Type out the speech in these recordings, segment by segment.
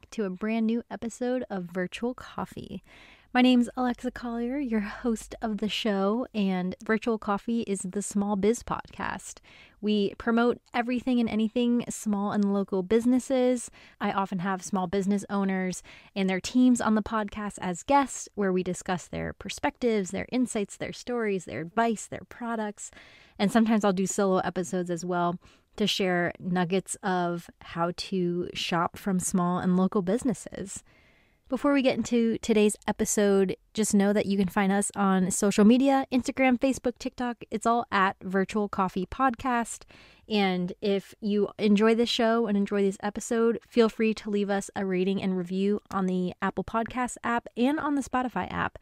back to a brand new episode of Virtual Coffee. My name's Alexa Collier, your host of the show, and Virtual Coffee is the small biz podcast. We promote everything and anything small and local businesses. I often have small business owners and their teams on the podcast as guests, where we discuss their perspectives, their insights, their stories, their advice, their products. And sometimes I'll do solo episodes as well to share nuggets of how to shop from small and local businesses. Before we get into today's episode, just know that you can find us on social media, Instagram, Facebook, TikTok. It's all at Virtual Coffee Podcast. And if you enjoy this show and enjoy this episode, feel free to leave us a rating and review on the Apple Podcasts app and on the Spotify app.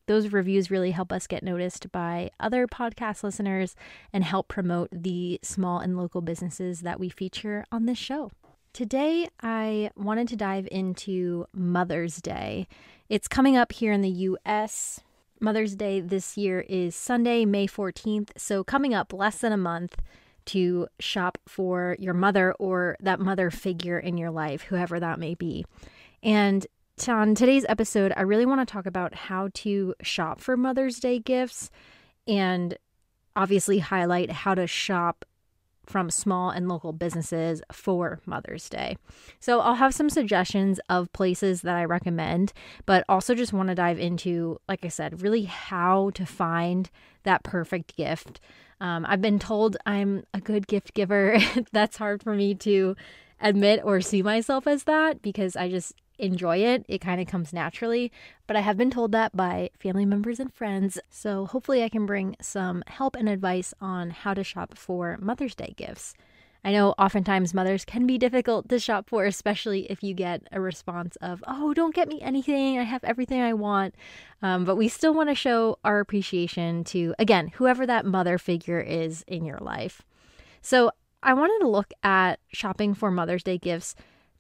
Those reviews really help us get noticed by other podcast listeners and help promote the small and local businesses that we feature on this show. Today, I wanted to dive into Mother's Day. It's coming up here in the U.S. Mother's Day this year is Sunday, May 14th. So coming up less than a month to shop for your mother or that mother figure in your life, whoever that may be. And on today's episode, I really want to talk about how to shop for Mother's Day gifts and obviously highlight how to shop from small and local businesses for Mother's Day. So I'll have some suggestions of places that I recommend, but also just want to dive into, like I said, really how to find that perfect gift. I've been told I'm a good gift giver. That's hard for me to admit or see myself as that because I just enjoy it. It kind of comes naturally, but I have been told that by family members and friends. So hopefully I can bring some help and advice on how to shop for Mother's Day gifts. I know oftentimes mothers can be difficult to shop for, especially if you get a response of, oh, don't get me anything. I have everything I want. But we still want to show our appreciation to, again, whoever that mother figure is in your life. So I wanted to look at shopping for Mother's Day gifts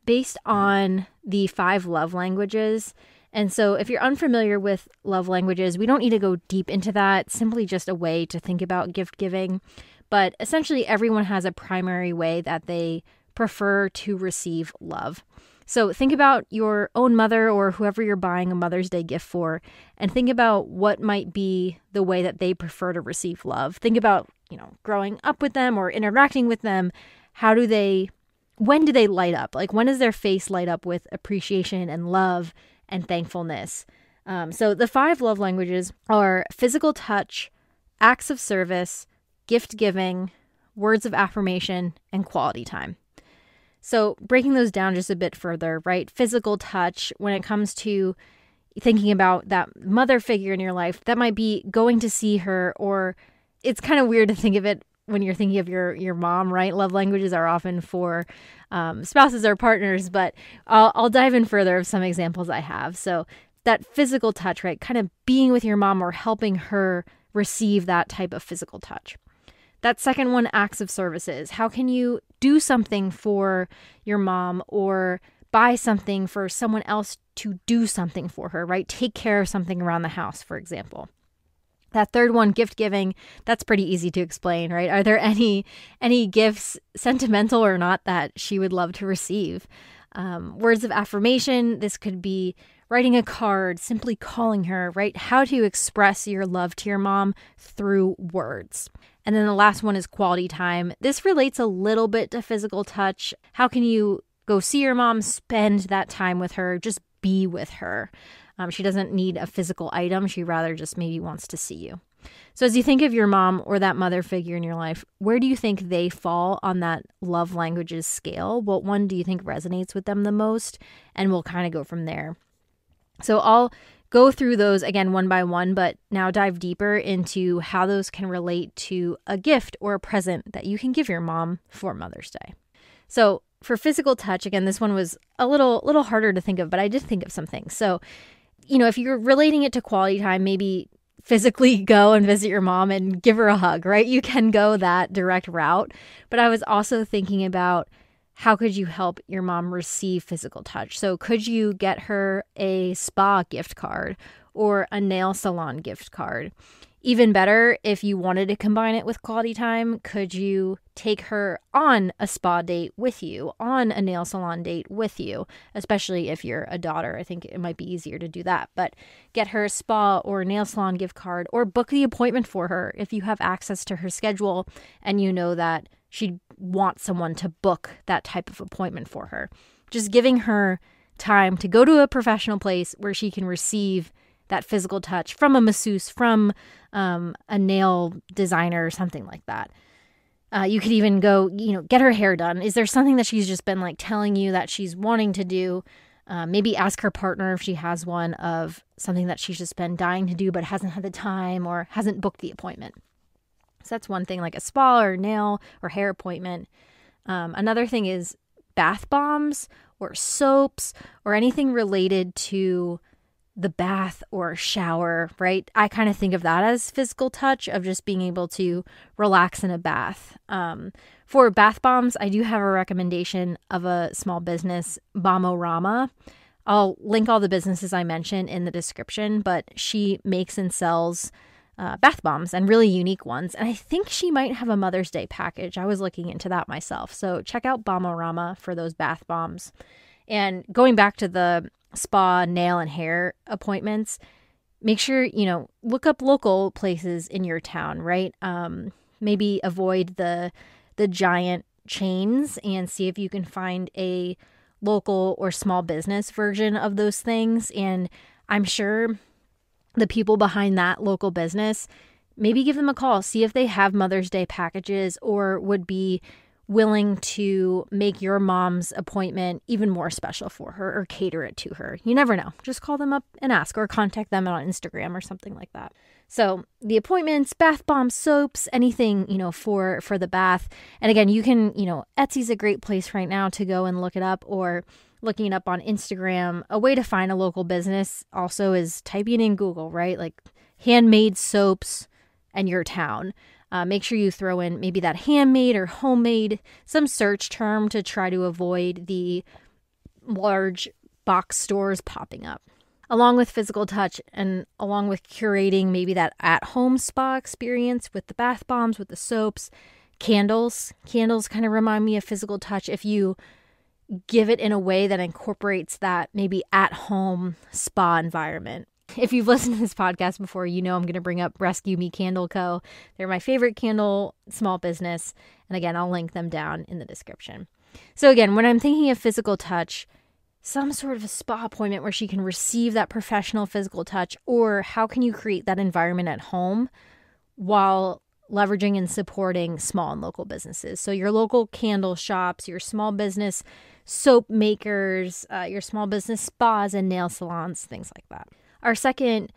based on the 5 love languages. And so if you're unfamiliar with love languages, we don't need to go deep into that, simply just a way to think about gift giving. But essentially everyone has a primary way that they prefer to receive love. So think about your own mother or whoever you're buying a Mother's Day gift for, and think about what might be the way that they prefer to receive love. Think about, growing up with them or interacting with them. When do they light up? Like, when does their face light up with appreciation and love and thankfulness? So the 5 love languages are physical touch, acts of service, gift giving, words of affirmation, and quality time. So breaking those down just a bit further, right? Physical touch, when it comes to thinking about that mother figure in your life, that might be going to see her, or it's kind of weird to think of it when you're thinking of your mom, right? Love languages are often for spouses or partners, but I'll dive in further of some examples I have. So that physical touch, right? Kind of being with your mom or helping her receive that type of physical touch. That second one, acts of services. How can you do something for your mom or buy something for someone else to do something for her, right? Take care of something around the house, for example. That third one, gift giving, that's pretty easy to explain, right? Are there any gifts, sentimental or not, that she would love to receive? Words of affirmation, this could be writing a card, simply calling her, right? How to express your love to your mom through words. And then the last one is quality time. This relates a little bit to physical touch. How can you go see your mom, spend that time with her, just be with her? She doesn't need a physical item. She rather just maybe wants to see you. So as you think of your mom or that mother figure in your life, where do you think they fall on that love languages scale? What one do you think resonates with them the most? And we'll kind of go from there. So I'll go through those again one by one, but now dive deeper into how those can relate to a gift or a present that you can give your mom for Mother's Day. So for physical touch, again, this one was a little harder to think of, but I did think of some things. So if you're relating it to quality time, maybe physically go and visit your mom and give her a hug, right? You can go that direct route. But I was also thinking about how could you help your mom receive physical touch? So could you get her a spa gift card or a nail salon gift card? Even better, if you wanted to combine it with quality time, could you take her on a spa date with you, on a nail salon date with you, especially if you're a daughter? I think it might be easier to do that, but get her a spa or nail salon gift card, or book the appointment for her if you have access to her schedule and you know that she'd want someone to book that type of appointment for her. Just giving her time to go to a professional place where she can receive that physical touch from a masseuse, from a nail designer or something like that. You could even go, get her hair done. Is there something that she's just been like telling you that she's wanting to do? Maybe ask her partner if she has one of something that she's just been dying to do but hasn't had the time or hasn't booked the appointment. So that's one thing, like a spa or nail or hair appointment. Another thing is bath bombs or soaps or anything related to the bath or shower, right? I kind of think of that as physical touch of just being able to relax in a bath. For bath bombs, I do have a recommendation of a small business, Bomorama. I'll link all the businesses I mentioned in the description, but she makes and sells bath bombs and really unique ones. And I think she might have a Mother's Day package. I was looking into that myself. So check out Bomorama for those bath bombs. And going back to the spa, nail, and hair appointments, make sure, look up local places in your town, right? Maybe avoid the giant chains and see if you can find a local or small business version of those things. And I'm sure the people behind that local business, maybe give them a call, see if they have Mother's Day packages or would be willing to make your mom's appointment even more special for her or cater it to her. You never know. Just call them up and ask, or contact them on Instagram or something like that. So the appointments, bath bombs, soaps, anything, for the bath. And again, you can, Etsy's a great place right now to go and look it up, or looking it up on Instagram. A way to find a local business also is typing in Google, right? Like handmade soaps and your town. Make sure you throw in maybe that handmade or homemade, some search term to try to avoid the large box stores popping up. Along with physical touch and along with curating maybe that at-home spa experience with the bath bombs, with the soaps, candles. Candles kind of remind me of physical touch if you give it in a way that incorporates that maybe at-home spa environment. If you've listened to this podcast before, I'm going to bring up Rescue Me Candle Co. They're my favorite candle small business. And again, I'll link them down in the description. So again, when I'm thinking of physical touch, some sort of a spa appointment where she can receive that professional physical touch, or how can you create that environment at home while leveraging and supporting small and local businesses? So your local candle shops, your small business soap makers, your small business spas and nail salons, things like that. Our second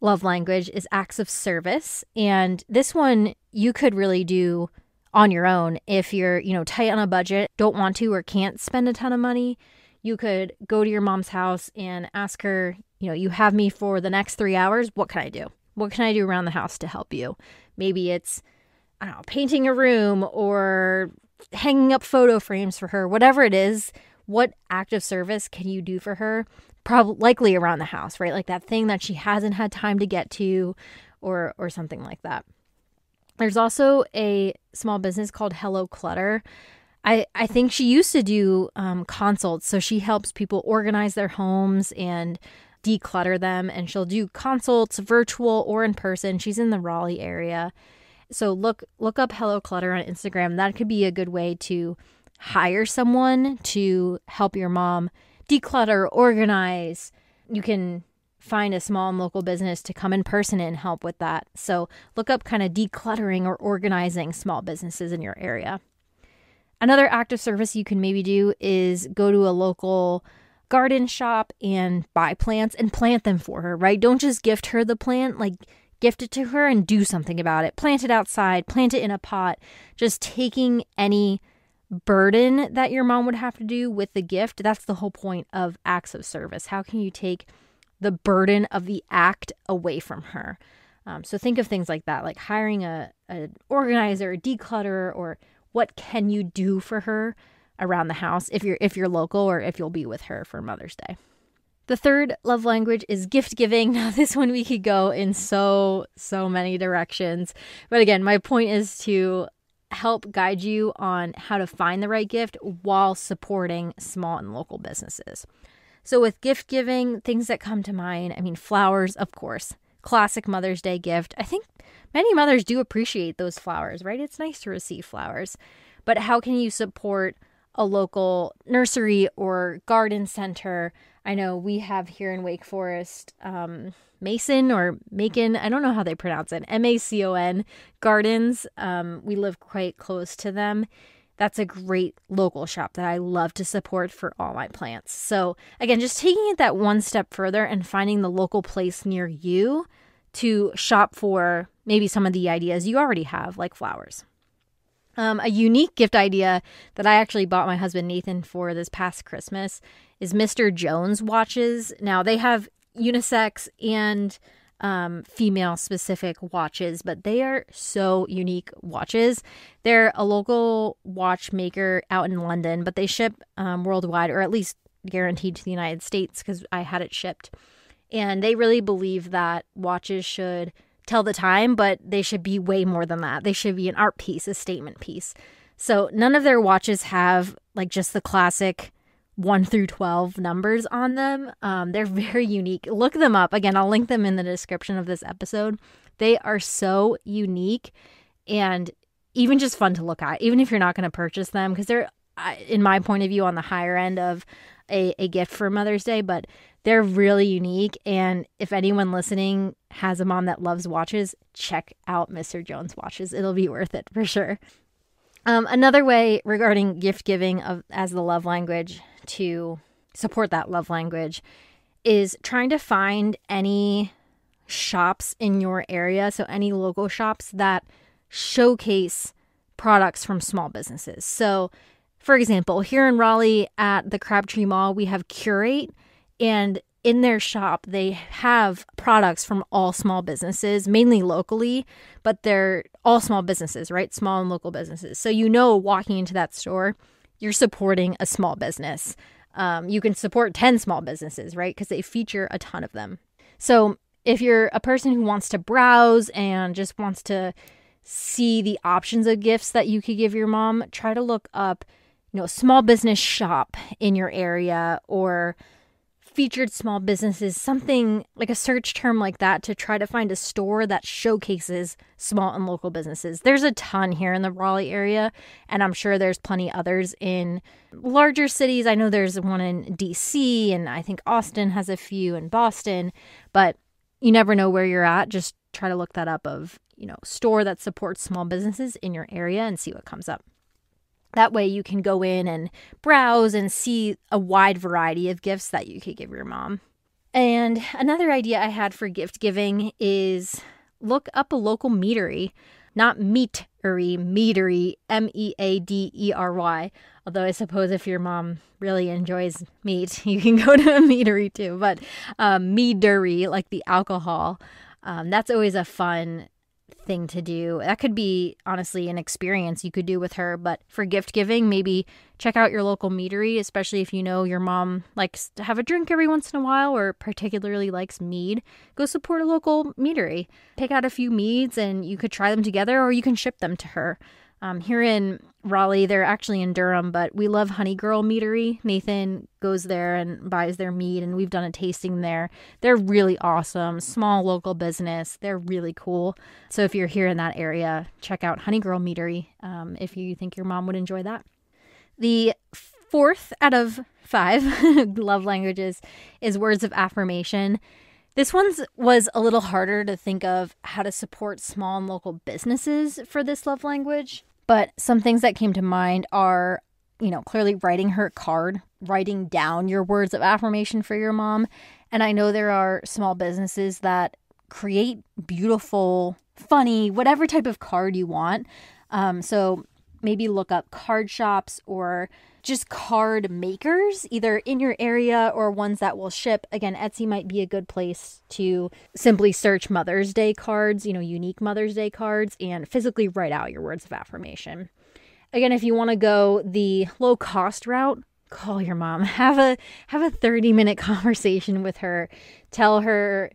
love language is acts of service. And this one you could really do on your own if you're, tight on a budget, don't want to or can't spend a ton of money. You could go to your mom's house and ask her, you have me for the next 3 hours. What can I do? What can I do around the house to help you? Maybe it's, painting a room or hanging up photo frames for her, whatever it is. What act of service can you do for her? Probably likely around the house, right? Like that thing that she hasn't had time to get to or something like that. There's also a small business called Hello Clutter. I think she used to do consults. So she helps people organize their homes and declutter them. And she'll do consults, virtual or in person. She's in the Raleigh area. So look up Hello Clutter on Instagram. That could be a good way to hire someone to help your mom declutter, organize. You can find a small and local business to come in person and help with that. So look up kind of decluttering or organizing small businesses in your area. Another act of service you can maybe do is go to a local garden shop and buy plants and plant them for her, right? Don't just gift her the plant, like gift it to her and do something about it. Plant it outside, plant it in a pot. Just taking any burden that your mom would have to do with the gift. That's the whole point of acts of service. How can you take the burden of the act away from her? So think of things like that, like hiring an organizer, a declutterer, or what can you do for her around the house if you're local or if you'll be with her for Mother's Day. The third love language is gift giving. Now, this one we could go in so many directions. But again, my point is to help guide you on how to find the right gift while supporting small and local businesses. So with gift giving, things that come to mind, I mean, flowers, of course, classic Mother's Day gift. I think many mothers do appreciate those flowers, right? It's nice to receive flowers. But how can you support a local nursery or garden center? I know we have here in Wake Forest, Mason or Macon, I don't know how they pronounce it, Macon Gardens. We live quite close to them. That's a great local shop that I love to support for all my plants. So again, just taking it that one step further and finding the local place near you to shop for maybe some of the ideas you already have, like flowers. A unique gift idea that I actually bought my husband Nathan for this past Christmas is Mr. Jones watches. Now, they have unisex and female specific watches, but they are so unique watches. They're a local watchmaker out in London, but they ship worldwide, or at least guaranteed to the United States because I had it shipped. And they really believe that watches should tell the time, but they should be way more than that. They should be an art piece, a statement piece. So none of their watches have like just the classic 1 through 12 numbers on them. They're very unique. Look them up. Again, I'll link them in the description of this episode. They are so unique and even just fun to look at, even if you're not going to purchase them, because they're, in my point of view, on the higher end of a gift for Mother's Day, but they're really unique. And if anyone listening has a mom that loves watches, check out Mr. Jones watches. It'll be worth it for sure. Another way regarding gift giving as the love language to support that love language is trying to find any shops in your area. So any local shops that showcase products from small businesses. So for example, here in Raleigh at the Crabtree Mall, we have Curate, and in their shop, they have products from all small businesses, mainly locally, but they're all small businesses, right? Small and local businesses. So walking into that store, you're supporting a small business. You can support 10 small businesses, right? Because they feature a ton of them. So if you're a person who wants to browse and just wants to see the options of gifts that you could give your mom, try to look up, small business shop in your area or featured small businesses, something like a search term like that, to try to find a store that showcases small and local businesses. There's a ton here in the Raleigh area, and I'm sure there's plenty others in larger cities. I know there's one in DC, and I think Austin has a few, in Boston, but you never know where you're at. Just try to look that up of, store that supports small businesses in your area and see what comes up. That way you can go in and browse and see a wide variety of gifts that you could give your mom. And another idea I had for gift giving is look up a local meadery, not meatery, meadery, Meadery. Although I suppose if your mom really enjoys meat, you can go to a meadery too. But meadery, like the alcohol, that's always a fun thing to do. That could be honestly an experience you could do with her, but for gift giving, maybe check out your local meadery, especially if your mom likes to have a drink every once in a while or particularly likes mead. Go support a local meadery. Pick out a few meads and you could try them together, or you can ship them to her. Here in Raleigh, they're actually in Durham, but we love Honey Girl Meadery. Nathan goes there and buys their mead, and we've done a tasting there. They're really awesome. Small local business. They're really cool. So if you're here in that area, check out Honey Girl Meadery if you think your mom would enjoy that. The fourth out of 5 love languages is words of affirmation. This one was a little harder to think of how to support small and local businesses for this love language. But some things that came to mind are, clearly writing her a card, writing down your words of affirmation for your mom. And I know there are small businesses that create beautiful, funny, whatever type of card you want. So maybe look up card shops or just card makers, either in your area or ones that will ship. Again, Etsy might be a good place to simply search Mother's Day cards, unique Mother's Day cards, and physically write out your words of affirmation. Again, if you want to go the low cost route, call your mom. Have a 30-minute conversation with her. Tell her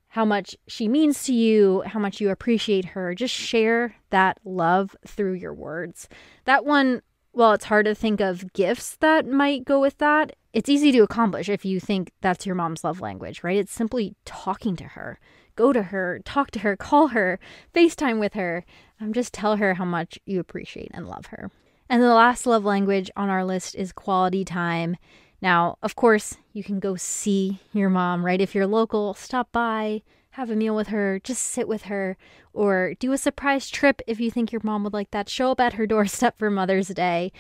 how much she means to you, how much you appreciate her. Just share that love through your words. That one, well, it's hard to think of gifts that might go with that. It's easy to accomplish if you think that's your mom's love language, right? It's simply talking to her. Go to her, talk to her, call her, FaceTime with her. Just tell her how much you appreciate and love her. And the last love language on our list is quality time. Now, of course, you can go see your mom, right? If you're local, stop by, have a meal with her, just sit with her, or do a surprise trip if you think your mom would like that. Show up at her doorstep for Mother's Day.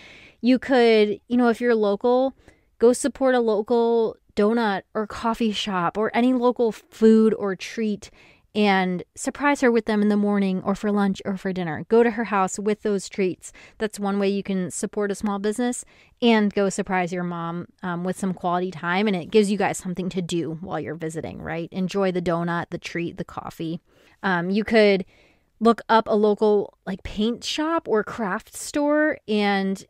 You could, if you're local, go support a local donut or coffee shop or any local food or treat and surprise her with them in the morning or for lunch or for dinner. Go to her house with those treats. That's one way you can support a small business and go surprise your mom with some quality time. And it gives you guys something to do while you're visiting, right? Enjoy the donut, the treat, the coffee. You could look up a local paint shop or craft store and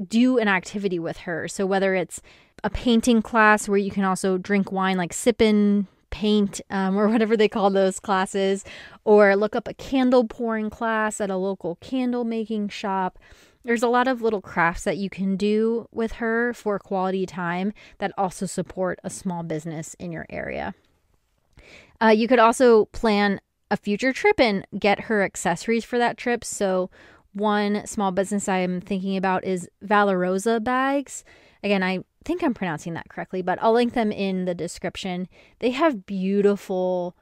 do an activity with her. So whether it's a painting class where you can also drink wine, like sippin' paint or whatever they call those classes, or look up a candle pouring class at a local candle making shop. There's a lot of little crafts that you can do with her for quality time that also support a small business in your area. You could also plan a future trip and get her accessories for that trip. So one small business I'm thinking about is Valorosa Bags. Again, I think I'm pronouncing that correctly, but I'll link them in the description. They have beautiful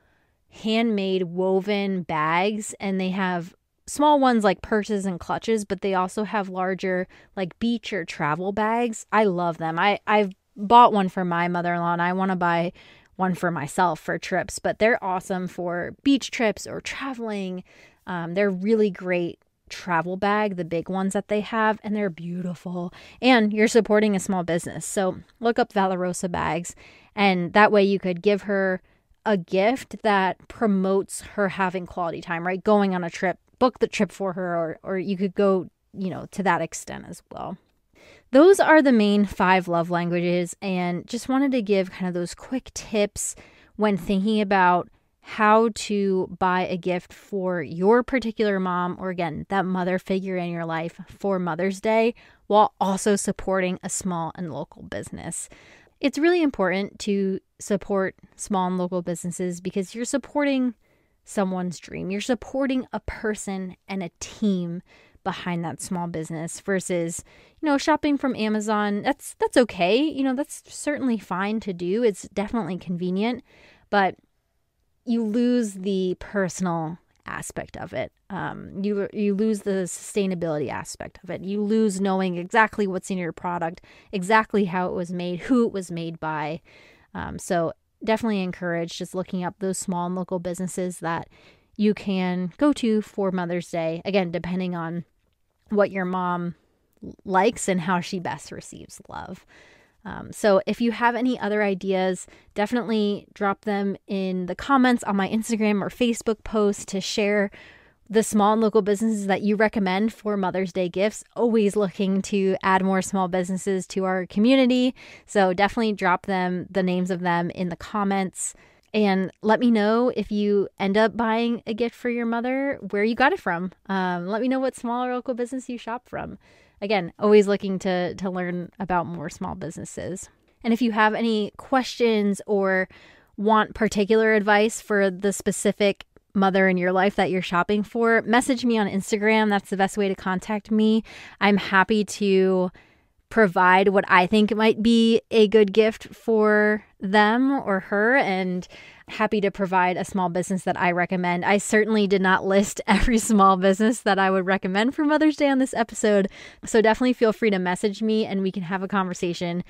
handmade woven bags, and they have small ones like purses and clutches, but they also have larger beach or travel bags. I love them. I've bought one for my mother-in-law, and I want to buy one for myself for trips, but they're awesome for beach trips or traveling. They're really great travel bag, the big ones that they have, and they're beautiful, and you're supporting a small business. So look up Valorosa Bags, and that way you could give her a gift that promotes her having quality time, right? Going on a trip, book the trip for her, or you could go, to that extent as well. Those are the main 5 love languages, and just wanted to give kind of those quick tips when thinking about how to buy a gift for your particular mom, or again, that mother figure in your life for Mother's Day, while also supporting a small and local business. It's really important to support small and local businesses because you're supporting someone's dream. You're supporting a person and a team behind that small business versus, shopping from Amazon. That's okay. That's certainly fine to do. It's definitely convenient, but you lose the personal aspect of it. You lose the sustainability aspect of it. You lose knowing exactly what's in your product, exactly how it was made, who it was made by. So definitely encourage just looking up those small and local businesses that you can go to for Mother's Day. Again, depending on what your mom likes and how she best receives love. So if you have any other ideas, definitely drop them in the comments on my Instagram or Facebook post to share the small and local businesses that you recommend for Mother's Day gifts. Always looking to add more small businesses to our community. So definitely drop the names of them in the comments. And let me know if you end up buying a gift for your mother, where you got it from. Let me know what small or local business you shop from. Again, always looking to learn about more small businesses. And if you have any questions or want particular advice for the specific mother in your life that you're shopping for, message me on Instagram. That's the best way to contact me. I'm happy to provide what I think might be a good gift for them or her, and happy to provide a small business that I recommend. I certainly did not list every small business that I would recommend for Mother's Day on this episode, so definitely feel free to message me and we can have a conversation.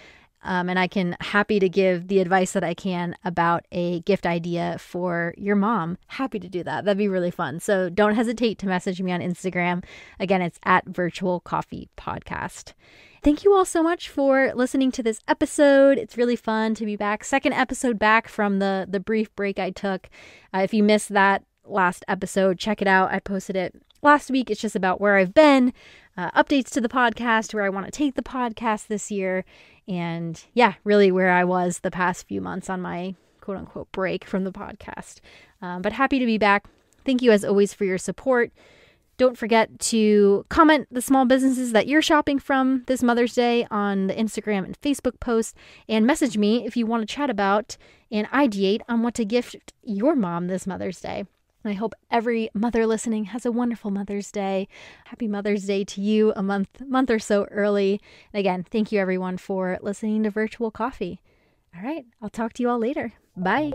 And I can happy to give the advice that I can about a gift idea for your mom. Happy to do that. That'd be really fun. So don't hesitate to message me on Instagram. Again, it's at Virtual Coffee Podcast. Thank you all so much for listening to this episode. It's really fun to be back. Second episode back from the brief break I took. If you missed that last episode, check it out. I posted it last week. It's just about where I've been, updates to the podcast, where I want to take the podcast this year, and yeah, really where I was the past few months on my quote unquote break from the podcast. But happy to be back. Thank you as always for your support. Don't forget to comment the small businesses that you're shopping from this Mother's Day on the Instagram and Facebook post, and message me if you want to chat about and ideate on what to gift your mom this Mother's Day. And I hope every mother listening has a wonderful Mother's Day. Happy Mother's Day to you a month or so early. And again, thank you everyone for listening to Virtual Coffee. All right, I'll talk to you all later. Bye.